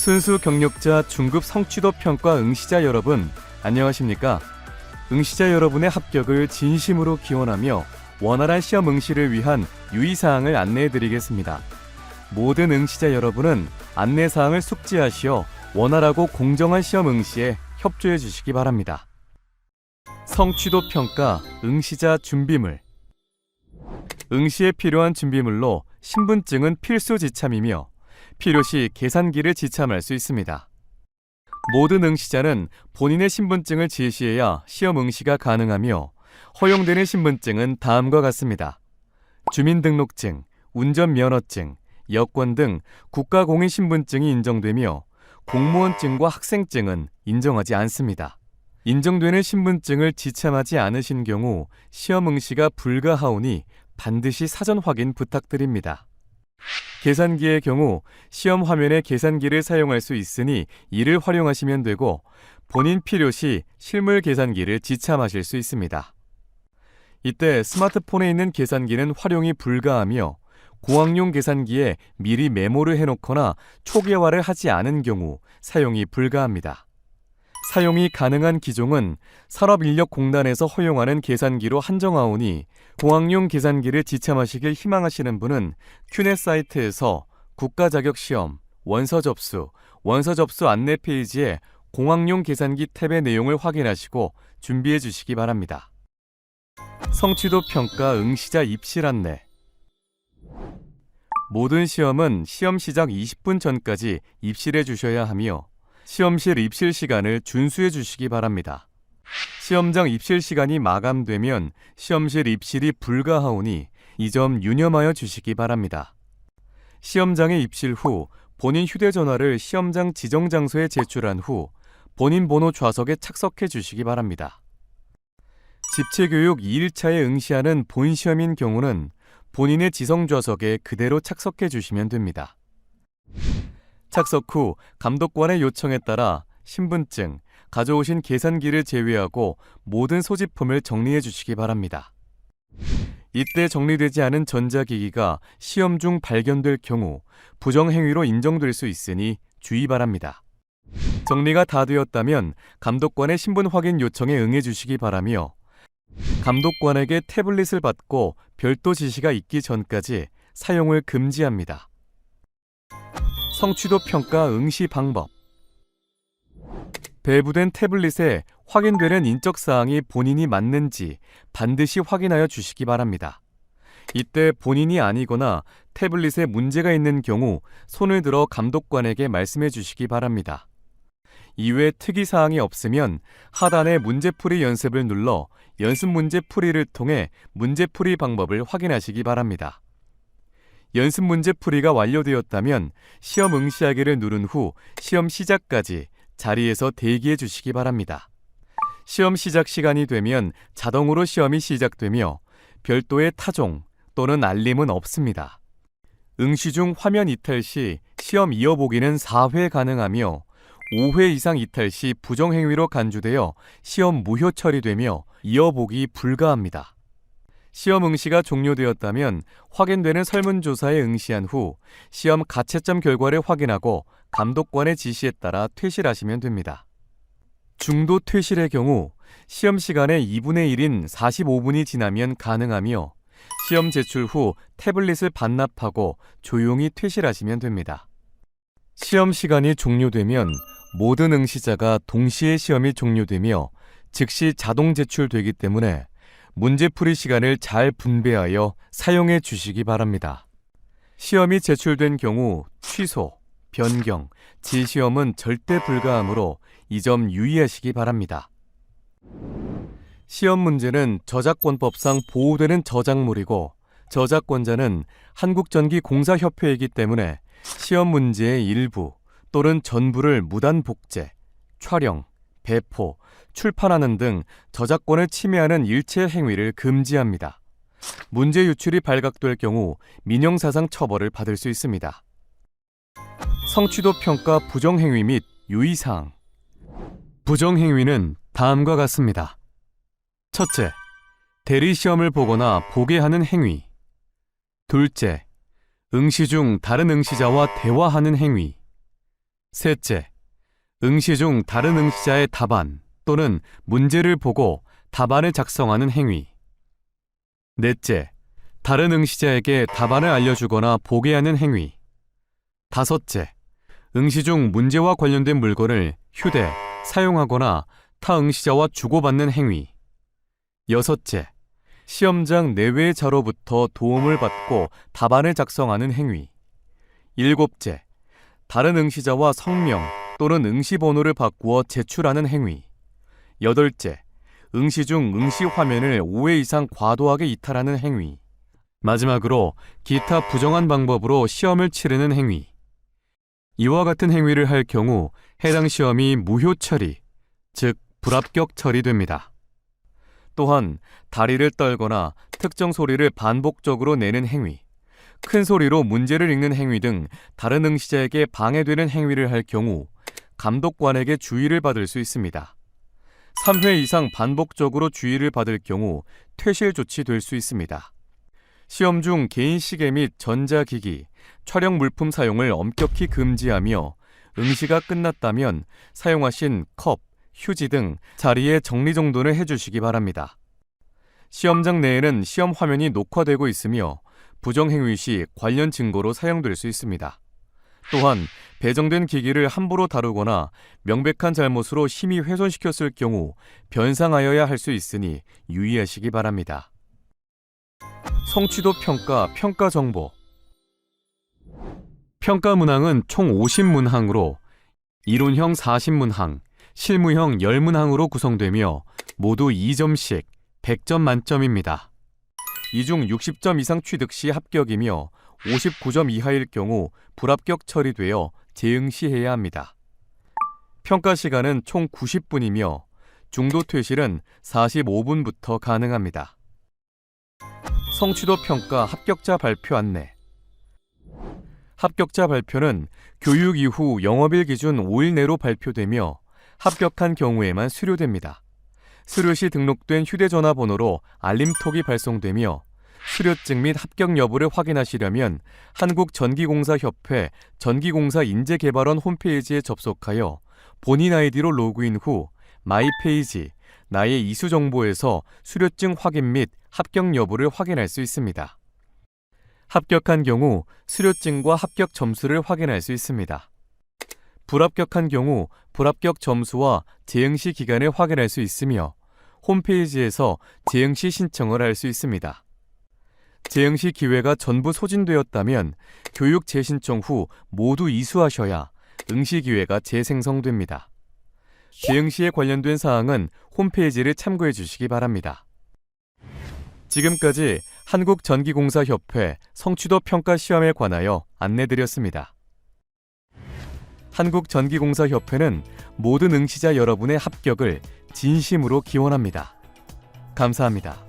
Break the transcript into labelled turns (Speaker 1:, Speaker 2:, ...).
Speaker 1: 순수 경력자 중급 성취도 평가 응시자 여러분, 안녕하십니까? 응시자 여러분의 합격을 진심으로 기원하며 원활한 시험 응시를 위한 유의사항을 안내해드리겠습니다. 모든 응시자 여러분은 안내사항을 숙지하시어 원활하고 공정한 시험 응시에 협조해 주시기 바랍니다. 성취도 평가 응시자 준비물. 응시에 필요한 준비물로 신분증은 필수 지참이며 필요시 계산기를 지참할 수 있습니다. 모든 응시자는 본인의 신분증을 제시해야 시험 응시가 가능하며 허용되는 신분증은 다음과 같습니다. 주민등록증, 운전면허증, 여권 등 국가공인신분증이 인정되며 공무원증과 학생증은 인정하지 않습니다. 인정되는 신분증을 지참하지 않으신 경우 시험 응시가 불가하오니 반드시 사전 확인 부탁드립니다. 계산기의 경우 시험 화면에 계산기를 사용할 수 있으니 이를 활용하시면 되고 본인 필요시 실물 계산기를 지참하실 수 있습니다. 이때 스마트폰에 있는 계산기는 활용이 불가하며 공학용 계산기에 미리 메모를 해놓거나 초기화를 하지 않은 경우 사용이 불가합니다. 사용이 가능한 기종은 산업인력공단에서 허용하는 계산기로 한정하오니 공학용 계산기를 지참하시길 희망하시는 분은 큐넷 사이트에서 국가자격시험, 원서 접수 안내 페이지에 공학용 계산기 탭의 내용을 확인하시고 준비해 주시기 바랍니다. 성취도 평가 응시자 입실 안내. 모든 시험은 시험 시작 20분 전까지 입실해 주셔야 하며 시험실 입실 시간을 준수해 주시기 바랍니다. 시험장 입실 시간이 마감되면 시험실 입실이 불가하오니 이 점 유념하여 주시기 바랍니다. 시험장에 입실 후 본인 휴대전화를 시험장 지정 장소에 제출한 후 본인 번호 좌석에 착석해 주시기 바랍니다. 집체교육 2일차에 응시하는 본시험인 경우는 본인의 지정 좌석에 그대로 착석해 주시면 됩니다. 착석 후 감독관의 요청에 따라 신분증, 가져오신 계산기를 제외하고 모든 소지품을 정리해 주시기 바랍니다. 이때 정리되지 않은 전자기기가 시험 중 발견될 경우 부정행위로 인정될 수 있으니 주의 바랍니다. 정리가 다 되었다면 감독관의 신분 확인 요청에 응해 주시기 바라며 감독관에게 태블릿을 받고 별도 지시가 있기 전까지 사용을 금지합니다. 성취도 평가 응시 방법. 배부된 태블릿에 확인되는 인적사항이 본인이 맞는지 반드시 확인하여 주시기 바랍니다. 이때 본인이 아니거나 태블릿에 문제가 있는 경우 손을 들어 감독관에게 말씀해 주시기 바랍니다. 이외 특이사항이 없으면 하단의 문제풀이 연습을 눌러 연습 문제풀이를 통해 문제풀이 방법을 확인하시기 바랍니다. 연습 문제풀이가 완료되었다면 시험 응시하기를 누른 후 시험 시작까지 자리에서 대기해 주시기 바랍니다. 시험 시작 시간이 되면 자동으로 시험이 시작되며 별도의 타종 또는 알림은 없습니다. 응시 중 화면 이탈 시 시험 이어보기는 4회 가능하며 5회 이상 이탈 시 부정행위로 간주되어 시험 무효 처리되며 이어보기 불가합니다. 시험 응시가 종료되었다면 확인되는 설문조사에 응시한 후 시험 가채점 결과를 확인하고 감독관의 지시에 따라 퇴실하시면 됩니다. 중도 퇴실의 경우 시험 시간의 2분의 1인 45분이 지나면 가능하며 시험 제출 후 태블릿을 반납하고 조용히 퇴실하시면 됩니다. 시험 시간이 종료되면 모든 응시자가 동시에 시험이 종료되며 즉시 자동 제출되기 때문에 문제풀이 시간을 잘 분배하여 사용해 주시기 바랍니다. 시험이 제출된 경우 취소, 변경, 재시험은 절대 불가하므로 이 점 유의하시기 바랍니다. 시험 문제는 저작권법상 보호되는 저작물이고 저작권자는 한국전기공사협회이기 때문에 시험 문제의 일부 또는 전부를 무단 복제, 촬영, 배포, 출판하는 등 저작권을 침해하는 일체 행위를 금지합니다. 문제 유출이 발각될 경우 민형사상 처벌을 받을 수 있습니다. 성취도 평가 부정행위 및 유의사항. 부정행위는 다음과 같습니다. 첫째, 대리시험을 보거나 보게 하는 행위. 둘째, 응시 중 다른 응시자와 대화하는 행위. 셋째, 응시 중 다른 응시자의 답안 또는 문제를 보고 답안을 작성하는 행위. 넷째, 다른 응시자에게 답안을 알려주거나 보게 하는 행위. 다섯째, 응시 중 문제와 관련된 물건을 휴대, 사용하거나 타 응시자와 주고받는 행위. 여섯째, 시험장 내외의 자로부터 도움을 받고 답안을 작성하는 행위. 일곱째, 다른 응시자와 성명 또는 응시 번호를 바꾸어 제출하는 행위. 여덟째, 응시 중 응시 화면을 5회 이상 과도하게 이탈하는 행위. 마지막으로 기타 부정한 방법으로 시험을 치르는 행위. 이와 같은 행위를 할 경우 해당 시험이 무효 처리, 즉 불합격 처리됩니다. 또한 다리를 떨거나 특정 소리를 반복적으로 내는 행위, 큰 소리로 문제를 읽는 행위 등 다른 응시자에게 방해되는 행위를 할 경우 감독관에게 주의를 받을 수 있습니다. 3회 이상 반복적으로 주의를 받을 경우 퇴실 조치될 수 있습니다. 시험 중 개인 시계 및 전자기기, 촬영 물품 사용을 엄격히 금지하며 응시가 끝났다면 사용하신 컵, 휴지 등 자리에 정리정돈을 해주시기 바랍니다. 시험장 내에는 시험 화면이 녹화되고 있으며 부정행위 시 관련 증거로 사용될 수 있습니다. 또한 배정된 기기를 함부로 다루거나 명백한 잘못으로 심히 훼손시켰을 경우 변상하여야 할 수 있으니 유의하시기 바랍니다. 성취도 평가, 평가 정보. 평가 문항은 총 50문항으로 이론형 40문항, 실무형 10문항으로 구성되며 모두 2점씩 100점 만점입니다. 이 중 60점 이상 취득 시 합격이며 59점 이하일 경우 불합격 처리되어 재응시해야 합니다. 평가 시간은 총 90분이며 중도 퇴실은 45분부터 가능합니다. 성취도 평가 합격자 발표 안내. 합격자 발표는 교육 이후 영업일 기준 5일 내로 발표되며 합격한 경우에만 수료됩니다. 수료 시 등록된 휴대전화 번호로 알림톡이 발송되며 수료증 및 합격 여부를 확인하시려면 한국전기공사협회 전기공사인재개발원 홈페이지에 접속하여 본인 아이디로 로그인 후 마이 페이지, 나의 이수 정보에서 수료증 확인 및 합격 여부를 확인할 수 있습니다. 합격한 경우 수료증과 합격 점수를 확인할 수 있습니다. 불합격한 경우 불합격 점수와 재응시 기간을 확인할 수 있으며 홈페이지에서 재응시 신청을 할 수 있습니다. 재응시 기회가 전부 소진되었다면 교육 재신청 후 모두 이수하셔야 응시 기회가 재생성됩니다. 재응시에 관련된 사항은 홈페이지를 참고해 주시기 바랍니다. 지금까지 한국전기공사협회 성취도 평가 시험에 관하여 안내드렸습니다. 한국전기공사협회는 모든 응시자 여러분의 합격을 진심으로 기원합니다. 감사합니다.